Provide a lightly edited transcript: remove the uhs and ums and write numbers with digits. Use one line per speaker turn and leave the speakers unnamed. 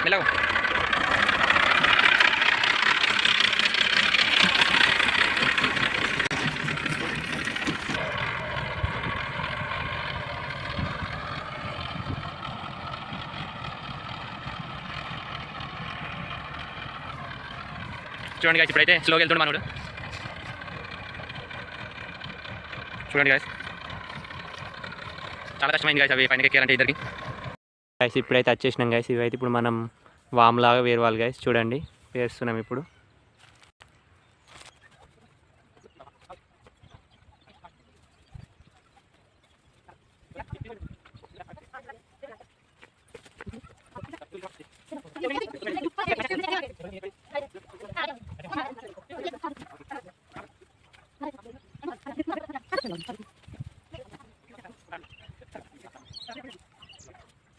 మెల్లగా చూడండి గాయస్, ఇప్పుడైతే స్లోగా వెళ్తుండే మనోడు. చూడండి గాయస్, చాలా కష్టమైంది గాయస్ అవి పైన ఎక్కారంటే ఇద్దరికి. గాయస్ ఇప్పుడైతే వచ్చేసినాం గాయస్. ఇవైతే ఇప్పుడు మనం వామ్లాగా వేరవాలి గాయస్. చూడండి వేస్తున్నాం ఇప్పుడు.